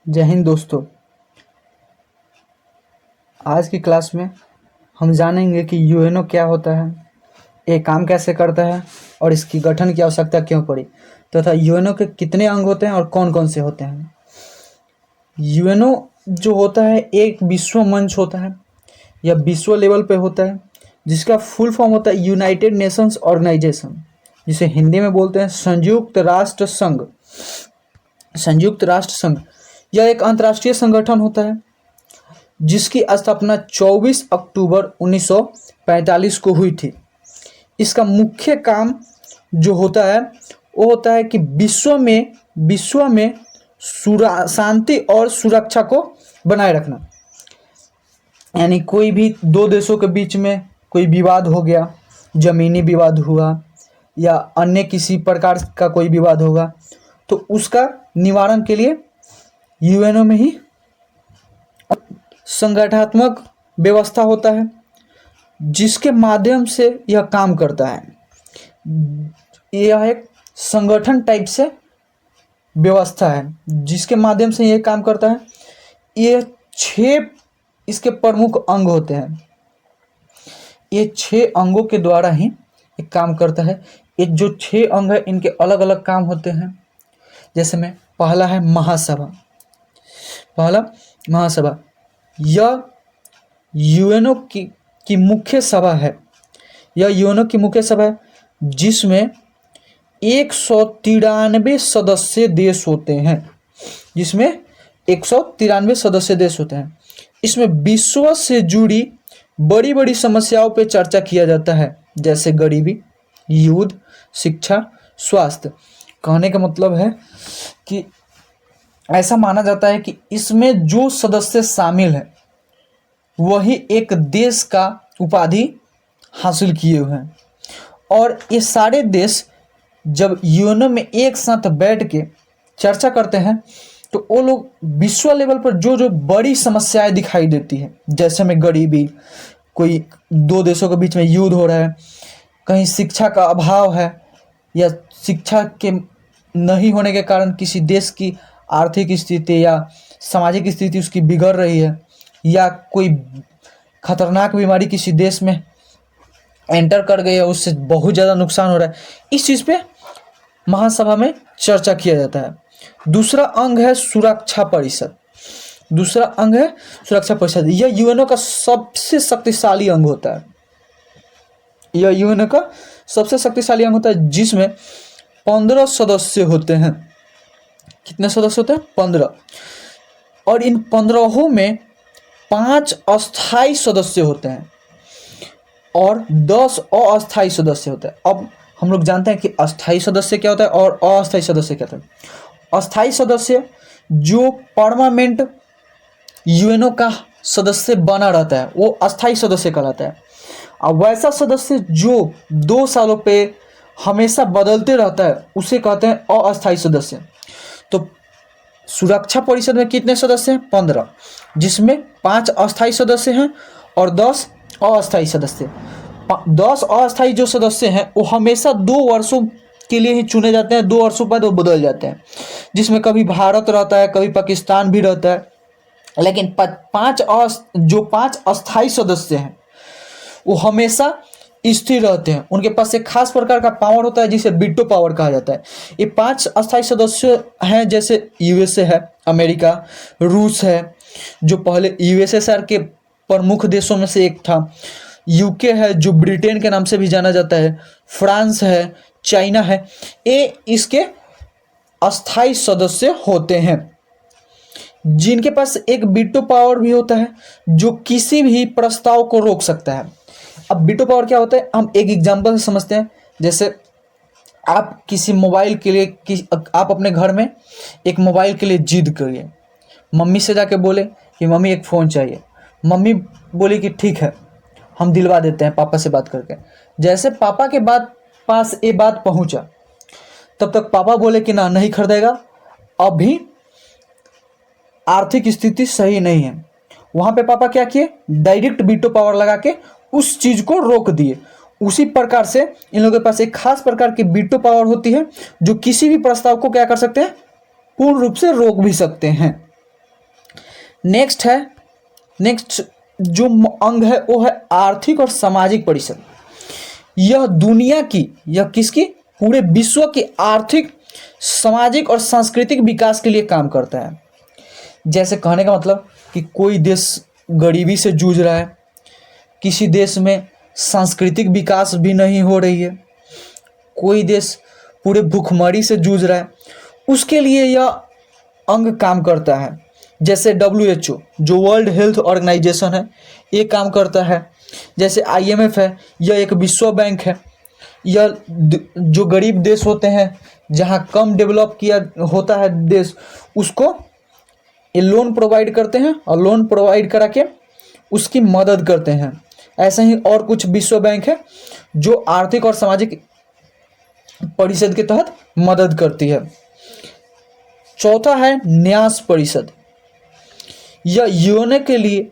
जय हिंद दोस्तों। आज की क्लास में हम जानेंगे कि यूएनओ क्या होता है, ये काम कैसे करता है और इसकी गठन की आवश्यकता क्यों पड़ी तथा यूएनओ के कितने अंग होते हैं और कौन कौन से होते हैं। यूएनओ जो होता है एक विश्व मंच होता है या विश्व लेवल पे होता है, जिसका फुल फॉर्म होता है यूनाइटेड नेशंस ऑर्गेनाइजेशन, जिसे हिंदी में बोलते हैं संयुक्त राष्ट्र संघ। संयुक्त राष्ट्र संघ यह एक अंतर्राष्ट्रीय संगठन होता है जिसकी स्थापना 24 अक्टूबर 1945 को हुई थी। इसका मुख्य काम जो होता है वो होता है कि विश्व में शांति और सुरक्षा को बनाए रखना। यानी कोई भी दो देशों के बीच में कोई विवाद हो गया, जमीनी विवाद हुआ या अन्य किसी प्रकार का कोई विवाद होगा, तो उसका निवारण के लिए यूएनओ में ही संगठनात्मक व्यवस्था होता है जिसके माध्यम से यह काम करता है। यह एक संगठन टाइप से व्यवस्था है जिसके माध्यम से यह काम करता है। ये 6 इसके प्रमुख अंग होते हैं। ये 6 अंगों के द्वारा ही एक काम करता है। ये जो 6 अंग है इनके अलग अलग काम होते हैं। जैसे में पहला है महासभा। यह यूएनओ की मुख्य सभा है। यह यूएनओ की मुख्य सभा है जिसमें 193 सदस्य देश होते हैं। इसमें विश्व से जुड़ी बड़ी बड़ी समस्याओं पे चर्चा किया जाता है, जैसे गरीबी, युद्ध, शिक्षा, स्वास्थ्य। कहने का मतलब है कि ऐसा माना जाता है कि इसमें जो सदस्य शामिल है वही एक देश का उपाधि हासिल किए हुए हैं, और ये सारे देश जब यूएनओ में एक साथ बैठ के चर्चा करते हैं तो वो लोग विश्व लेवल पर जो जो बड़ी समस्याएं दिखाई देती हैं, जैसे में गरीबी, कोई दो देशों के बीच में युद्ध हो रहा है, कहीं शिक्षा का अभाव है या शिक्षा के नहीं होने के कारण किसी देश की आर्थिक स्थिति या सामाजिक स्थिति उसकी बिगड़ रही है, या कोई खतरनाक बीमारी किसी देश में एंटर कर गई है, उससे बहुत ज़्यादा नुकसान हो रहा है, इस चीज़ पे महासभा में चर्चा किया जाता है। दूसरा अंग है सुरक्षा परिषद। यह यूएनओ का सबसे शक्तिशाली अंग होता है। जिसमें 15 सदस्य होते हैं। कितने सदस्य होते हैं? 15। और इन 15 में 5 अस्थाई सदस्य होते हैं और 10 अस्थाई सदस्य होते हैं। अब हम लोग जानते हैं कि अस्थाई सदस्य क्या होता है और अस्थाई सदस्य क्या होता है। अस्थाई सदस्य जो परमानेंट यूएनओ का सदस्य बना रहता है वो अस्थाई सदस्य कहलाता है। अब वैसा सदस्य जो 2 सालों पे हमेशा बदलते रहता है उसे कहते हैं अस्थाई सदस्य। तो सुरक्षा परिषद में कितने सदस्य हैं? 15, जिसमें 5 अस्थाई सदस्य हैं और 10 अस्थाई सदस्य। 10 अस्थाई जो सदस्य हैं वो हमेशा 2 वर्षों के लिए ही चुने जाते हैं, 2 वर्षों बाद वो बदल जाते हैं, जिसमें कभी भारत रहता है, कभी पाकिस्तान भी रहता है। लेकिन 5 अस्थाई सदस्य हैं वो हमेशा स्थिर रहते हैं। उनके पास एक खास प्रकार का पावर होता है जिसे वीटो पावर कहा जाता है। ये 5 अस्थाई सदस्य हैं, जैसे यूएसए है, अमेरिका, रूस है जो पहले यूएसएसआर के प्रमुख देशों में से एक था, यूके है जो ब्रिटेन के नाम से भी जाना जाता है, फ्रांस है, चाइना है। ये इसके अस्थाई सदस्य होते हैं जिनके पास एक वीटो पावर भी होता है जो किसी भी प्रस्ताव को रोक सकता है। अब वीटो पावर क्या होता है हम एक एग्जांपल से समझते हैं। जैसे आप किसी मोबाइल के लिए आप अपने घर में एक मोबाइल के लिए जिद करिए, मम्मी से जाके बोले कि मम्मी एक फ़ोन चाहिए, मम्मी बोली कि ठीक है हम दिलवा देते हैं पापा से बात करके। जैसे पापा के पास ये बात पहुंचा तब तक पापा बोले कि ना, नहीं खरीदेगा, अभी आर्थिक स्थिति सही नहीं है। वहाँ पे पापा क्या किए, डायरेक्ट वीटो पावर लगा के उस चीज़ को रोक दिए। उसी प्रकार से इन लोगों के पास एक खास प्रकार की वीटो पावर होती है जो किसी भी प्रस्ताव को क्या कर सकते हैं, पूर्ण रूप से रोक भी सकते हैं। नेक्स्ट जो अंग है वो है आर्थिक और सामाजिक परिषद। यह दुनिया की, यह किसकी, पूरे विश्व की आर्थिक, सामाजिक और सांस्कृतिक विकास के लिए काम करता है। जैसे कहने का मतलब कि कोई देश गरीबी से जूझ रहा है, किसी देश में सांस्कृतिक विकास भी नहीं हो रही है, कोई देश पूरे भूखमरी से जूझ रहा है, उसके लिए यह अंग काम करता है। जैसे WHO जो वर्ल्ड हेल्थ ऑर्गेनाइजेशन है, ये काम करता है। जैसे IMF है, यह एक विश्व बैंक है। यह जो गरीब देश होते हैं, जहाँ कम डेवलप किया होता है देश, उसको ये लोन प्रोवाइड करते हैं और लोन प्रोवाइड करा के उसकी मदद करते हैं। ऐसे ही और कुछ विश्व बैंक है जो आर्थिक और सामाजिक परिषद के तहत मदद करती है। चौथा है न्यास परिषद। यह यूएनओ के लिए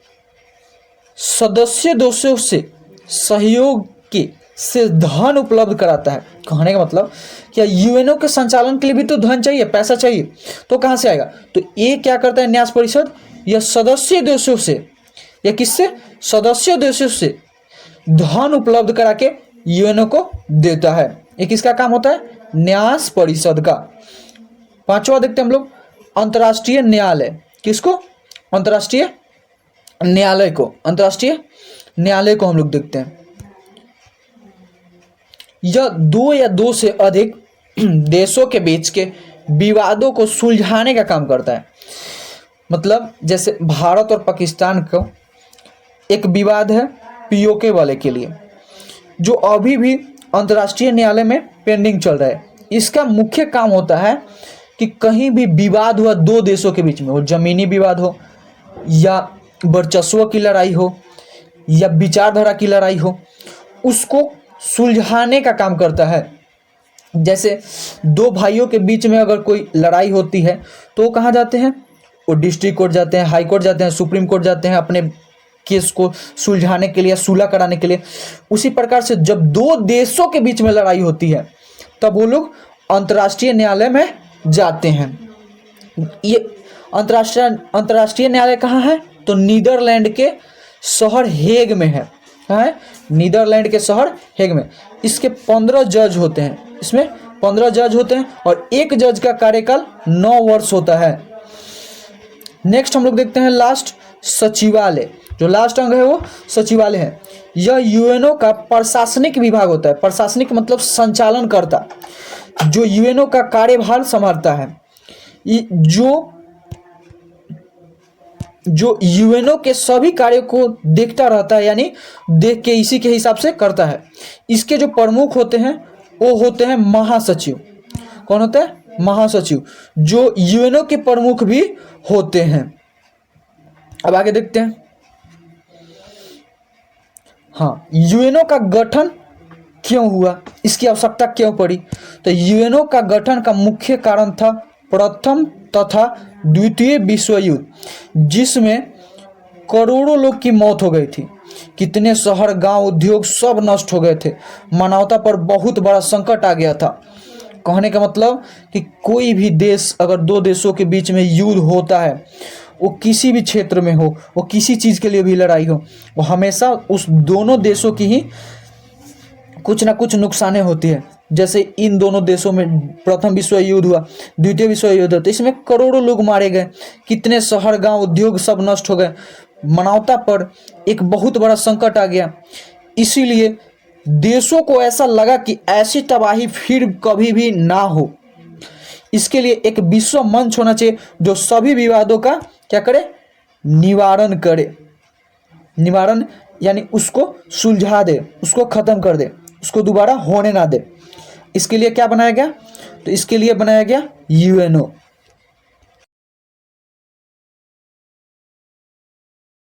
सदस्य देशों से सहयोग के से धन उपलब्ध कराता है। कहने का मतलब क्या, यूएनओ के संचालन के लिए भी तो धन चाहिए, पैसा चाहिए, तो कहाँ से आएगा? तो ये क्या करता है न्यास परिषद, यह सदस्य देशों से, या किससे, सदस्य देशों से धन उपलब्ध करा के यूएनओ को देता है। ये किसका काम होता है? न्यास परिषद का। पांचवा देखते हैं हम लोग, अंतर्राष्ट्रीय न्यायालय। किसको? अंतर्राष्ट्रीय न्यायालय को। अंतर्राष्ट्रीय न्यायालय को हम लोग देखते हैं। यह दो या दो से अधिक देशों के बीच के विवादों को सुलझाने का काम करता है। मतलब जैसे भारत और पाकिस्तान का एक विवाद है POK वाले के लिए, जो अभी भी अंतर्राष्ट्रीय न्यायालय में पेंडिंग चल रहा है। इसका मुख्य काम होता है कि कहीं भी विवाद हुआ दो देशों के बीच में, वो जमीनी विवाद हो या वर्चस्व की लड़ाई हो या विचारधारा की लड़ाई हो, उसको सुलझाने का काम करता है। जैसे दो भाइयों के बीच में अगर कोई लड़ाई होती है तो वो कहाँ जाते हैं? वो डिस्ट्रिक्ट कोर्ट जाते हैं, हाई कोर्ट जाते हैं, सुप्रीम कोर्ट जाते हैं अपने केस को सुलझाने के लिए, सुलह कराने के लिए। उसी प्रकार से जब दो देशों के बीच में लड़ाई होती है तब वो लोग अंतर्राष्ट्रीय न्यायालय में जाते हैं। ये अंतर्राष्ट्रीय न्यायालय कहाँ है? तो नीदरलैंड के शहर हेग में है। कहाँ है? नीदरलैंड के शहर हेग में। इसके 15 जज होते हैं, इसमें 15 जज होते हैं और एक जज का कार्यकाल 9 वर्ष होता है। नेक्स्ट हम लोग देखते हैं लास्ट, सचिवालय। जो लास्ट अंग है वो सचिवालय है। यह यूएनओ का प्रशासनिक विभाग होता है। प्रशासनिक मतलब संचालन करता, जो यूएनओ का कार्यभार संभालता है, जो यूएनओ के सभी कार्यों को देखता रहता है, यानी देख के इसी के हिसाब से करता है। इसके जो प्रमुख होते हैं वो होते हैं महासचिव। कौन होता है? महासचिव, जो यूएनओ के प्रमुख भी होते हैं। अब आगे देखते हैं। हाँ, यूएनओ का गठन क्यों हुआ, इसकी आवश्यकता क्यों पड़ी? तो यूएनओ का गठन का मुख्य कारण था प्रथम तथा द्वितीय विश्व युद्ध, जिसमें करोड़ों लोग की मौत हो गई थी। कितने शहर, गांव, उद्योग सब नष्ट हो गए थे। मानवता पर बहुत बड़ा संकट आ गया था। कहने का मतलब कि कोई भी देश, अगर दो देशों के बीच में युद्ध होता है, वो किसी भी क्षेत्र में हो, वो किसी चीज़ के लिए भी लड़ाई हो, वो हमेशा उस दोनों देशों की ही कुछ ना कुछ नुकसानें होती है। जैसे इन दोनों देशों में प्रथम विश्व युद्ध हुआ, द्वितीय विश्व युद्ध हुआ, तो इसमें करोड़ों लोग मारे गए, कितने शहर, गांव, उद्योग सब नष्ट हो गए। मानवता पर एक बहुत बड़ा संकट आ गया। इसीलिए देशों को ऐसा लगा कि ऐसी तबाही फिर कभी भी ना हो। इसके लिए एक विश्व मंच होना चाहिए जो सभी विवादों का क्या करे? निवारण करे। निवारण यानी उसको सुलझा दे, उसको खत्म कर दे, उसको दोबारा होने ना दे। इसके लिए क्या बनाया गया? तो इसके लिए बनाया गया यूएनओ।